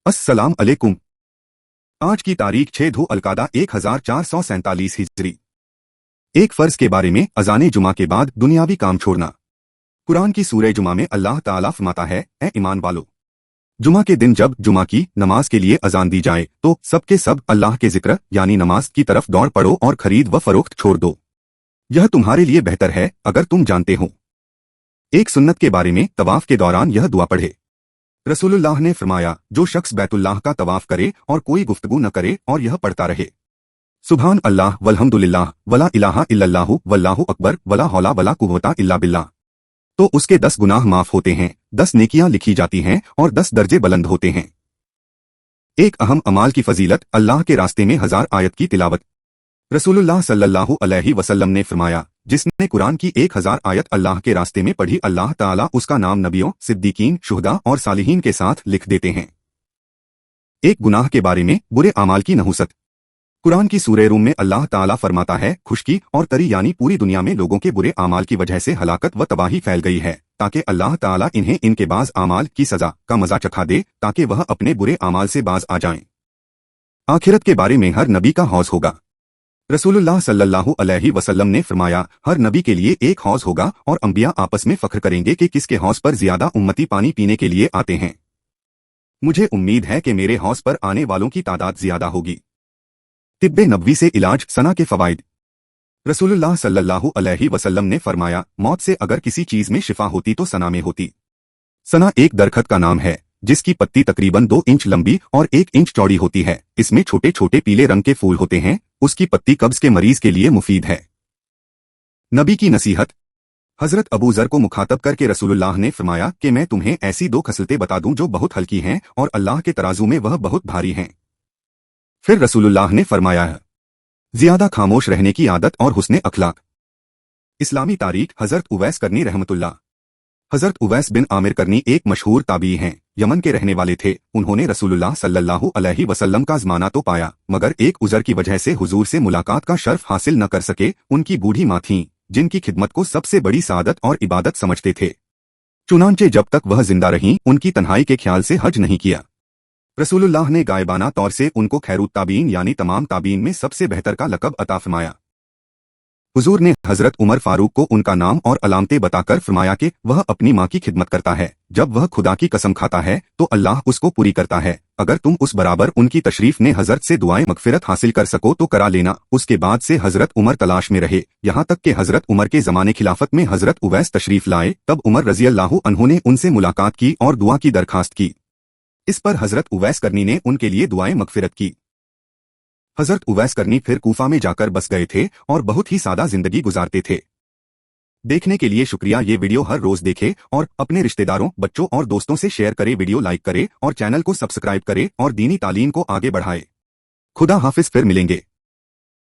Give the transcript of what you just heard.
अस्सलाम अलैकुम। आज की तारीख 6 धु अलकादा 1447 हिजरी। एक फर्ज के बारे में अजाने जुमा के बाद दुनियावी काम छोड़ना। कुरान की सूरह जुमा में अल्लाह ताला फरमाता है, ए ईमान वालो, जुमा के दिन जब जुमा की नमाज के लिए अजान दी जाए तो सबके सब अल्लाह के जिक्र यानी नमाज की तरफ दौड़ पड़ो और खरीद व फरोख्त छोड़ दो। यह तुम्हारे लिए बेहतर है अगर तुम जानते हो। एक सुन्नत के बारे में तवाफ के दौरान यह दुआ पढ़े। रसूलुल्लाह ने फरमाया, जो शख्स बैतुल्लाह का तवाफ करे और कोई गुफ्तगू न करे और यह पढ़ता रहे, सुभान अल्लाह वल्हम्दुलिल्लाह वला इलाहा इल्लल्लाहु वल्लाहु अकबर वला हौला वला कुव्वता इल्ला बिल्लाह, तो उसके 10 गुनाह माफ होते हैं, 10 नेकियां लिखी जाती हैं और 10 दर्जे बुलंद होते हैं। एक अहम अमाल की फजीलत, अल्लाह के रास्ते में 1000 आयत की तिलावत। रसूलुल्लाह सल्लल्लाहु अलैहि वसल्लम ने फरमाया, जिसने कुरान की 1000 आयत अल्लाह के रास्ते में पढ़ी, अल्लाह ताला उसका नाम नबियों, सिद्दीकीन, शुहदा और सालिहीन के साथ लिख देते हैं। एक गुनाह के बारे में, बुरे अमाल की नहुसत। कुरान की सूरह रूम में अल्लाह ताला फरमाता है, खुशकी और तरी यानी पूरी दुनिया में लोगों के बुरे अमाल की वजह से हलाकत व तबाही फैल गई है, ताकि अल्लाह ताला इन्हें इनके बाज अमाल की सजा का मजा चखा दे ताकि वह अपने बुरे अमाल से बाज आ जाएं। आखिरत के बारे में हर नबी का हौज होगा। रसूलुल्लाह सल्लल्लाहु अलैहि वसल्लम ने फरमाया, हर नबी के लिए एक हौज होगा और अंबिया आपस में फख्र करेंगे कि किसके हौज पर ज्यादा उम्मती पानी पीने के लिए आते हैं। मुझे उम्मीद है कि मेरे हौज पर आने वालों की तादाद ज्यादा होगी। तिब्बे नबवी से इलाज, सना के फवाइद। रसूलुल्लाह सल्लल्लाहु अलैहि वसल्लम ने फरमाया, मौत से अगर किसी चीज में शिफा होती तो सना में होती। सना एक दरखत का नाम है जिसकी पत्ती तकरीबन 2 इंच लंबी और 1 इंच चौड़ी होती है। इसमें छोटे छोटे पीले रंग के फूल होते हैं। उसकी पत्ती कब्ज के मरीज के लिए मुफीद है। नबी की नसीहत। हजरत अबू जर को मुखातब करके रसूलुल्लाह ने फरमाया कि मैं तुम्हें ऐसी 2 खसलतें बता दूं जो बहुत हल्की हैं और अल्लाह के तराजू में वह बहुत भारी हैं। फिर रसूलुल्लाह ने फरमाया है, ज्यादा खामोश रहने की आदत और हुस्ने अखलाक। इस्लामी तारीख। हजरत उवैस करनी रहमतुल्लाह। हजरत उवैस बिन आमिर करनी एक मशहूर ताबी हैं, यमन के रहने वाले थे। उन्होंने रसूलुल्लाह सल्लल्लाहु अलैहि वसल्लम का ज़माना तो पाया, मगर एक उज़र की वजह से हुजूर से मुलाकात का शर्फ हासिल न कर सके। उनकी बूढ़ी माँ थीं, जिनकी खिदमत को सबसे बड़ी सादत और इबादत समझते थे। चुनांचे जब तक वह जिंदा रहीं, उनकी तन्हाई के ख्याल से हज नहीं किया। रसूलुल्लाह ने गायबाना तौर से उनको खैरुत ताबीन यानी तमाम ताबीन में सबसे बेहतर का लक़ब अता फरमाया। हुजूर ने हजरत उमर फारूक को उनका नाम और अलामतें बताकर फरमाया कि वह अपनी माँ की खिदमत करता है। जब वह खुदा की कसम खाता है तो अल्लाह उसको पूरी करता है। अगर तुम उस बराबर उनकी तशरीफ ने हजरत से दुआएं मगफिरत हासिल कर सको तो करा लेना। उसके बाद से हजरत उमर तलाश में रहे, यहाँ तक कि हजरत उमर के जमाने खिलाफत में हजरत उवैस तशरीफ लाए, तब उमर रजी अल्लाहु अन्हु ने उनसे मुलाकात की और दुआ की दरखास्त की। इस पर हजरत उवैस करनी ने उनके लिए दुआएं मगफिरत की। हजरत उवैस करनी फिर कूफा में जाकर बस गए थे और बहुत ही सादा जिंदगी गुजारते थे। देखने के लिए शुक्रिया। ये वीडियो हर रोज देखे और अपने रिश्तेदारों, बच्चों और दोस्तों से शेयर करे। वीडियो लाइक करे और चैनल को सब्सक्राइब करे और दीनी तालीम को आगे बढ़ाए। खुदा हाफिज। फिर मिलेंगे।